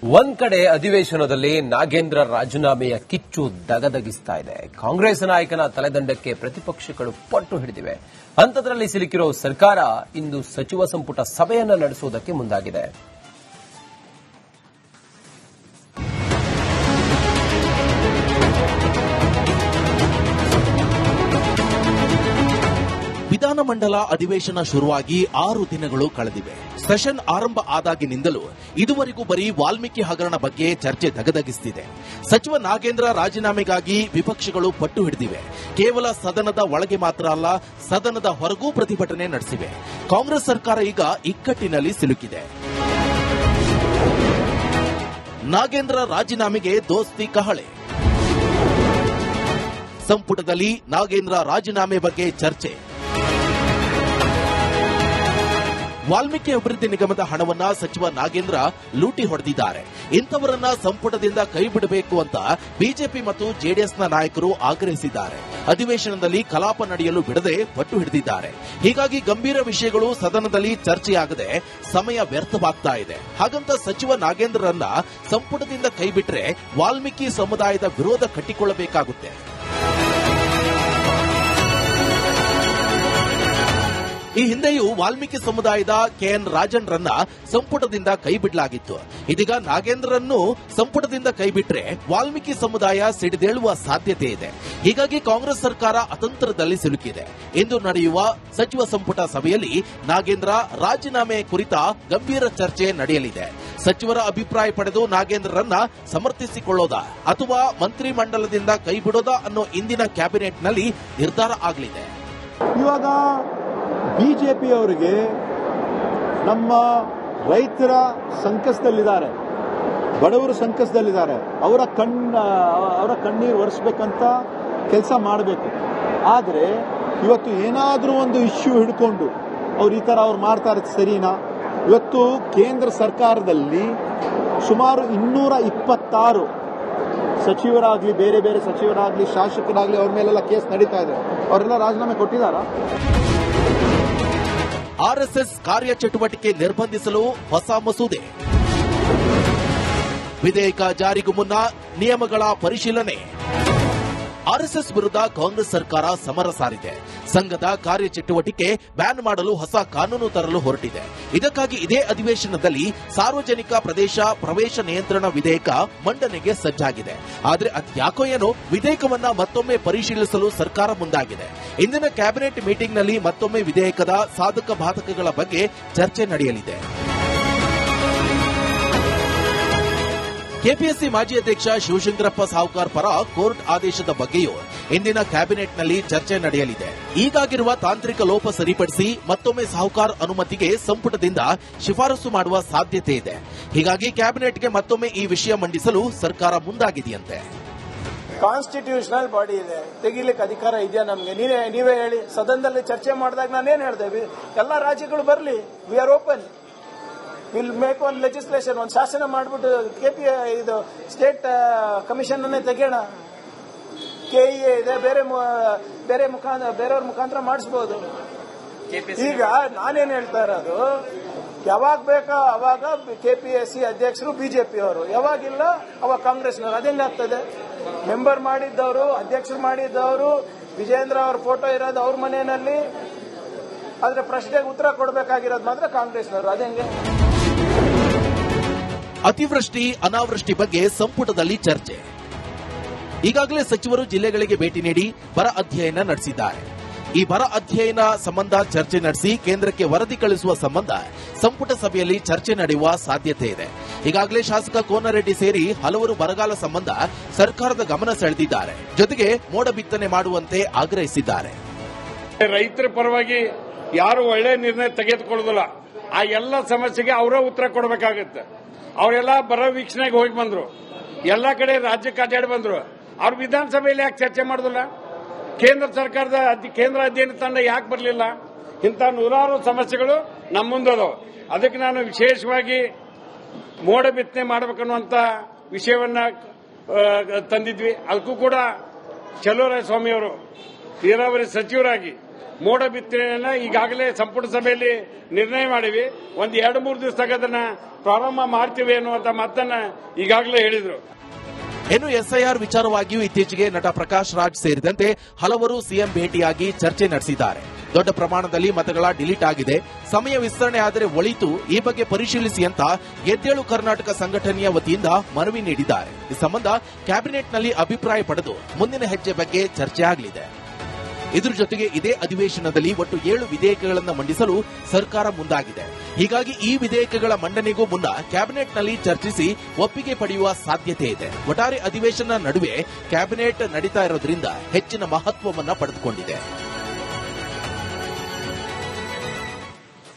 ಒಂದ್ ಕಡೆ ಅಧಿವೇಶನದಲ್ಲಿ ನಾಗೇಂದ್ರ ರಾಜೀನಾಮೆಯ ಕಿಚ್ಚು ದಗದಗಿಸ್ತಾ ಇದೆ. ಕಾಂಗ್ರೆಸ್ ನಾಯಕನ ತಲೆದಂಡಕ್ಕೆ ಪ್ರತಿಪಕ್ಷಗಳು ಪಟ್ಟು ಹಿಡಿದಿವೆ. ಅಂಥದ್ರಲ್ಲಿ ಸಿಲುಕಿರೋ ಸರ್ಕಾರ ಇಂದು ಸಚಿವ ಸಂಪುಟ ಸಭೆಯನ್ನ ನಡೆಸುವುದಕ್ಕೆ ಮುಂದಾಗಿದೆ. ವಿಧಾನಮಂಡಲ ಅಧಿವೇಶನ ಶುರುವಾಗಿ 6 ದಿನಗಳು ಕಳೆದಿವೆ. ಸೆಷನ್ ಆರಂಭ ಆದಾಗಿನಿಂದಲೂ ಇದುವರೆಗೂ ಬರೀ ವಾಲ್ಮೀಕಿ ಹಗರಣ ಬಗ್ಗೆ ಚರ್ಚೆ ದಗದಗಿಸುತ್ತಿದೆ. ಸಚಿವ ನಾಗೇಂದ್ರ ರಾಜೀನಾಮೆಗಾಗಿ ವಿಪಕ್ಷಗಳು ಪಟ್ಟು ಹಿಡಿದಿವೆ. ಕೇವಲ ಸದನದ ಒಳಗೆ ಮಾತ್ರ ಅಲ್ಲ, ಸದನದ ಹೊರಗೂ ಪ್ರತಿಭಟನೆ ನಡೆಸಿವೆ. ಕಾಂಗ್ರೆಸ್ ಸರ್ಕಾರ ಈಗ ಇಕ್ಕಟ್ಟಿನಲ್ಲಿ ಸಿಲುಕಿದೆ. ನಾಗೇಂದ್ರ ರಾಜೀನಾಮೆಗೆ ದೋಸ್ತಿ ಕಹಳೆ. ಸಂಪುಟದಲ್ಲಿ ನಾಗೇಂದ್ರ ರಾಜೀನಾಮೆ ಬಗ್ಗೆ ಚರ್ಚೆ. ವಾಲ್ಮೀಕಿ ಅಭಿವೃದ್ಧಿ ನಿಗಮದ ಹಣವನ್ನ ಸಚಿವ ನಾಗೇಂದ್ರ ಲೂಟಿ ಹೊಡೆದಿದ್ದಾರೆ. ಇಂಥವರನ್ನ ಸಂಪುಟದಿಂದ ಕೈಬಿಡಬೇಕು ಅಂತ ಬಿಜೆಪಿ ಮತ್ತು ಜೆಡಿಎಸ್ನ ನಾಯಕರು ಆಗ್ರಹಿಸಿದ್ದಾರೆ. ಅಧಿವೇಶನದಲ್ಲಿ ಕಲಾಪ ನಡೆಯಲು ಬಿಡದೆ ಪಟ್ಟು ಹಿಡಿದಿದ್ದಾರೆ. ಹೀಗಾಗಿ ಗಂಭೀರ ವಿಷಯಗಳು ಸದನದಲ್ಲಿ ಚರ್ಚೆಯಾಗದೆ ಸಮಯ ವ್ಯರ್ಥವಾಗ್ತಾ ಇದೆ. ಹಾಗಂತ ಸಚಿವ ನಾಗೇಂದ್ರರನ್ನ ಸಂಪುಟದಿಂದ ಕೈಬಿಟ್ರೆ ವಾಲ್ಮೀಕಿ ಸಮುದಾಯದ ವಿರೋಧ ಕಟ್ಟಿಕೊಳ್ಳಬೇಕಾಗುತ್ತೆ. ಈ ಹಿಂದೆಯೂ ವಾಲ್ಮೀಕಿ ಸಮುದಾಯದ ಕೆಎನ್ ರಾಜಣ್ರನ್ನ ಸಂಪುಟದಿಂದ ಕೈಬಿಡಲಾಗಿತ್ತು. ಇದೀಗ ನಾಗೇಂದ್ರರನ್ನು ಸಂಪುಟದಿಂದ ಕೈಬಿಟ್ರೆ ವಾಲ್ಮೀಕಿ ಸಮುದಾಯ ಸಿಡಿದೇಳುವ ಸಾಧ್ಯತೆ ಇದೆ. ಹೀಗಾಗಿ ಕಾಂಗ್ರೆಸ್ ಸರ್ಕಾರ ಅತಂತ್ರದಲ್ಲಿ ಸಿಲುಕಿದೆ. ಇಂದು ನಡೆಯುವ ಸಚಿವ ಸಂಪುಟ ಸಭೆಯಲ್ಲಿ ನಾಗೇಂದ್ರ ರಾಜೀನಾಮೆ ಕುರಿತ ಗಂಭೀರ ಚರ್ಚೆ ನಡೆಯಲಿದೆ. ಸಚಿವರ ಅಭಿಪ್ರಾಯ ಪಡೆದು ನಾಗೇಂದ್ರರನ್ನ ಸಮರ್ಥಿಸಿಕೊಳ್ಳೋದಾ ಅಥವಾ ಮಂತ್ರಿಮಂಡಲದಿಂದ ಕೈಬಿಡೋದಾ ಅನ್ನೋ ಇಂದಿನ ಕ್ಯಾಬಿನೆಟ್ನಲ್ಲಿ ನಿರ್ಧಾರ ಆಗಲಿದೆ. ಇವಾಗ ಬಿಜೆಪಿಯವರಿಗೆ ನಮ್ಮ ರೈತರ ಸಂಕಷ್ಟದಲ್ಲಿದ್ದಾರೆ, ಬಡವರು ಸಂಕಷ್ಟದಲ್ಲಿದ್ದಾರೆ, ಅವರ ಕಣ್ಣೀರು ಒರೆಸ್ಬೇಕಂತ ಕೆಲಸ ಮಾಡಬೇಕು. ಆದರೆ ಇವತ್ತು ಏನಾದರೂ ಒಂದು ಇಶ್ಯೂ ಹಿಡ್ಕೊಂಡು ಅವ್ರು ಈ ಥರ ಅವ್ರು ಮಾಡ್ತಾ ಇರೋದು ಸರಿನಾ? ಇವತ್ತು ಕೇಂದ್ರ ಸರ್ಕಾರದಲ್ಲಿ ಸುಮಾರು 226 ಸಚಿವರಾಗಲಿ, ಬೇರೆ ಬೇರೆ ಸಚಿವರಾಗಲಿ, ಶಾಸಕರಾಗಲಿ, ಅವ್ರ ಮೇಲೆಲ್ಲ ಕೇಸ್ ನಡೀತಾ ಇದೆ. ಅವರೆಲ್ಲ ರಾಜೀನಾಮೆ ಕೊಟ್ಟಿದ್ದಾರಾ? ಆರ್ಎಸ್ಎಸ್ ಕಾರ್ಯಚಟುವಟಿಕೆ ನಿರ್ಬಂಧಿಸಲು ಹೊಸ ಮಸೂದೆ. ವಿಧೇಯಕ ಜಾರಿಗೂ ಮುನ್ನ ನಿಯಮಗಳ ಪರಿಶೀಲನೆ. ಆರ್ಎಸ್ಎಸ್ ವಿರುದ್ಧ ಕಾಂಗ್ರೆಸ್ ಸರ್ಕಾರ ಸಮರ ಸಾರಿದೆ. ಸಂಘದ ಕಾರ್ಯಚಟುವಟಿಕೆ ಬ್ಯಾನ್ ಮಾಡಲು ಹೊಸ ಕಾನೂನು ತರಲು ಹೊರಟಿದೆ. ಇದಕ್ಕಾಗಿ ಇದೇ ಅಧಿವೇಶನದಲ್ಲಿ ಸಾರ್ವಜನಿಕ ಪ್ರದೇಶ ಪ್ರವೇಶ ನಿಯಂತ್ರಣ ವಿಧೇಯಕ ಮಂಡನೆಗೆ ಸಜ್ಜಾಗಿದೆ. ಆದರೆ ಅದ್ಯಾಕೋ ಏನೋ ವಿಧೇಯಕವನ್ನ ಮತ್ತೊಮ್ಮೆ ಪರಿಶೀಲಿಸಲು ಸರ್ಕಾರ ಮುಂದಾಗಿದೆ. ಇಂದಿನ ಕ್ಯಾಬಿನೆಟ್ ಮೀಟಿಂಗ್ನಲ್ಲಿ ಮತ್ತೊಮ್ಮೆ ವಿಧೇಯಕದ ಸಾಧಕ ಬಾಧಕಗಳ ಬಗ್ಗೆ ಚರ್ಚೆ ನಡೆಯಲಿದೆ. ಕೆಪಿಎಸ್ಸಿ ಮಾಜಿ ಅಧ್ಯಕ್ಷ ಶಿವಶಂಕರಪ್ಪ ಸಾಹುಕಾರ್ ಪರ ಕೋರ್ಟ್ ಆದೇಶದ ಬಗ್ಗೆಯೂ ಇಂದಿನ ಕ್ಯಾಬಿನೆಟ್ನಲ್ಲಿ ಚರ್ಚೆ ನಡೆಯಲಿದೆ. ಈಗಾಗಿರುವ ತಾಂತ್ರಿಕ ಲೋಪ ಸರಿಪಡಿಸಿ ಮತ್ತೊಮ್ಮೆ ಸಾಹುಕಾರ್ ಅನುಮತಿಗೆ ಸಂಪುಟದಿಂದ ಶಿಫಾರಸು ಮಾಡುವ ಸಾಧ್ಯತೆ ಇದೆ. ಹೀಗಾಗಿ ಕ್ಯಾಬಿನೆಟ್ಗೆ ಮತ್ತೊಮ್ಮೆ ಈ ವಿಷಯ ಮಂಡಿಸಲು ಸರ್ಕಾರ ಮುಂದಾಗಿದೆಯಂತೆ. ಕಾನ್ಸ್ಟಿಟ್ಯೂಷನಲ್ ಬಾಡಿ ಇದೆ, ತೆಗಿಲಿಕ್ಕೆ ಅಧಿಕಾರ ಇದೆಯಾ ನಮಗೆ? ನೀವೇ ಹೇಳಿ. ಸದನದಲ್ಲಿ ಚರ್ಚೆ ಮಾಡಿದಾಗ ನಾನೇನ್ ಹೇಳಿದೆ, ಎಲ್ಲ ರಾಜ್ಯಗಳು ಬರಲಿ, we are open, will make one legislation, ಒಂದು ಶಾಸನ ಮಾಡಿಬಿಟ್ಟು ಇದು ಸ್ಟೇಟ್ ಕಮಿಷನ್ ಅನ್ನೇ ತೆಗೆಯೋಣ. ಕೆಇಎ ಇದೆ, ಬೇರೆಯವ್ರ ಮುಖಾಂತರ ಮಾಡಿಸಬಹುದು. ಈಗ ನಾನೇನ್ ಹೇಳ್ತಾ ಇರೋದು, ಯಾವಾಗ ಬೇಕಾ ಅವಾಗ ಕೆಪಿಎಸ್ಸಿ ಅಧ್ಯಕ್ಷರು ಬಿಜೆಪಿ ಅವರು, ಯಾವಾಗಿಲ್ಲ ಅವಾಗ ಕಾಂಗ್ರೆಸ್ನವರು. ಅದೇನಾಗ್ತದೆ? ಮೆಂಬರ್ ಮಾಡಿದ್ದವರು, ಅಧ್ಯಕ್ಷರು ಮಾಡಿದ್ದವರು, ವಿಜೇಂದ್ರ ಅವ್ರ ಫೋಟೋ ಇರೋದು ಅವ್ರ ಮನೆಯಲ್ಲಿ, ಆದ್ರೆ ಪ್ರಶ್ನೆಗೆ ಉತ್ತರ ಕೊಡಬೇಕಾಗಿರೋದು ಮಾತ್ರ ಕಾಂಗ್ರೆಸ್ನವರು. ಅದೇಂಗೆ? ಅತಿವೃಷ್ಟಿ ಅನಾವೃಷ್ಟಿ ಬಗ್ಗೆ ಸಂಪುಟದಲ್ಲಿ ಚರ್ಚೆ. ಈಗಾಗಲೇ ಸಚಿವರು ಜಿಲ್ಲೆಗಳಿಗೆ ಭೇಟಿ ನೀಡಿ ಬರ ಅಧ್ಯಯನ ನಡೆಸಿದ್ದಾರೆ. ಈ ಬರ ಅಧ್ಯಯನ ಸಂಬಂಧ ಚರ್ಚೆ ನಡೆಸಿ ಕೇಂದ್ರಕ್ಕೆ ವರದಿ ಕಳಿಸುವ ಸಂಬಂಧ ಸಂಪುಟ ಸಭೆಯಲ್ಲಿ ಚರ್ಚೆ ನಡೆಯುವ ಸಾಧ್ಯತೆ ಇದೆ. ಈಗಾಗಲೇ ಶಾಸಕ ಕೋನರೆಡ್ಡಿ ಸೇರಿ ಹಲವರು ಬರಗಾಲ ಸಂಬಂಧ ಸರ್ಕಾರದ ಗಮನ ಸೆಳೆದಿದ್ದಾರೆ. ಜೊತೆಗೆ ಮೋಡ ಬಿತ್ತನೆ ಮಾಡುವಂತೆ ಆಗ್ರಹಿಸಿದ್ದಾರೆ. ರೈತರ ಪರವಾಗಿ ಯಾರು ಒಳ್ಳೆ ನಿರ್ಣಯ ತೆಗೆದುಕೊಳ್ಳೋದಿಲ್ಲ. ಆ ಎಲ್ಲ ಸಮಸ್ಯೆಗೆ ಅವರೇ ಉತ್ತರ ಕೊಡಬೇಕಾಗುತ್ತೆ. ಅವರೆಲ್ಲ ಬರ ವೀಕ್ಷಣೆಗೆ ಹೋಗಿ ಬಂದ್ರು, ಎಲ್ಲಾ ಕಡೆ ರಾಜ್ಯಕ್ಕೆ ಅಡ್ಡಾಡಿ ಬಂದ್ರು. ಅವ್ರ ವಿಧಾನಸಭೆಯಲ್ಲಿ ಯಾಕೆ ಚರ್ಚೆ ಮಾಡೋದಿಲ್ಲ? ಕೇಂದ್ರ ಸರ್ಕಾರದ ಕೇಂದ್ರ ಅಧ್ಯಯನ ತಂಡ ಯಾಕೆ ಬರಲಿಲ್ಲ? ಇಂಥ ನೂರಾರು ಸಮಸ್ಯೆಗಳು ನಮ್ಮ ಮುಂದದವು. ಅದಕ್ಕೆ ನಾನು ವಿಶೇಷವಾಗಿ ಮೋಡ ಬಿತ್ತನೆ ಮಾಡಬೇಕನ್ನುವಂತ ವಿಷಯವನ್ನ ತಂದಿದ್ವಿ. ಅದಕ್ಕೂ ಕೂಡ ಚಲುವರಾಯ ಸ್ವಾಮಿಯವರು ನೀರಾವರಿ ಸಚಿವರಾಗಿ ಮೋಡ ಬಿತ್ತನೆಯನ್ನ ಈಗಾಗಲೇ ಸಂಪುಟ ಸಭೆಯಲ್ಲಿ ನಿರ್ಣಯ ಮಾಡಿವಿ. ಒಂದು 2-3 ದಿವಸದಾಗ ಅದನ್ನ ಪ್ರಾರಂಭ ಮಾಡ್ತೀವಿ ಅನ್ನುವಂತ ಮಾತನ್ನ ಈಗಾಗಲೇ ಹೇಳಿದ್ರು. ಇನ್ನು ಎಸ್ಐಆರ್ ವಿಚಾರವಾಗಿಯೂ ಇತ್ತೀಚೆಗೆ ನಟ ಪ್ರಕಾಶ್ ರಾಜ್ ಸೇರಿದಂತೆ ಹಲವರು ಸಿಎಂ ಭೇಟಿಯಾಗಿ ಚರ್ಚೆ ನಡೆಸಿದ್ದಾರೆ. ದೊಡ್ಡ ಪ್ರಮಾಣದಲ್ಲಿ ಮತಗಳ ಡಿಲೀಟ್ ಆಗಿದೆ, ಸಮಯ ವಿಸ್ತರಣೆ ಆದರೆ ಒಳಿತು, ಈ ಬಗ್ಗೆ ಪರಿಶೀಲಿಸಿ ಅಂತ ಎದ್ದೇಳು ಕರ್ನಾಟಕ ಸಂಘಟನೆಯ ವತಿಯಿಂದ ಮನವಿ ನೀಡಿದ್ದಾರೆ. ಈ ಸಂಬಂಧ ಕ್ಯಾಬಿನೆಟ್ನಲ್ಲಿ ಅಭಿಪ್ರಾಯ ಪಡೆದು ಮುಂದಿನ ಹೆಜ್ಜೆ ಬಗ್ಗೆ ಚರ್ಚೆ ಆಗಲಿದೆ. ಇದರ ಜೊತೆಗೆ ಇದೇ ಅಧಿವೇಶನದಲ್ಲಿ ಒಟ್ಟು 7 ವಿಧೇಯಕಗಳನ್ನು ಮಂಡಿಸಲು ಸರ್ಕಾರ ಮುಂದಾಗಿದೆ. ಹೀಗಾಗಿ ಈ ವಿಧೇಯಕಗಳ ಮಂಡನೆಗೂ ಮುನ್ನ ಕ್ಯಾಬಿನೆಟ್ನಲ್ಲಿ ಚರ್ಚಿಸಿ ಒಪ್ಪಿಗೆ ಪಡೆಯುವ ಸಾಧ್ಯತೆ ಇದೆ. ಒಟ್ಟಾರೆ ಅಧಿವೇಶನ ನಡುವೆ ಕ್ಯಾಬಿನೆಟ್ ನಡೀತಾ ಇರೋದ್ರಿಂದ ಹೆಚ್ಚಿನ ಮಹತ್ವವನ್ನು ಪಡೆದುಕೊಂಡಿದೆ.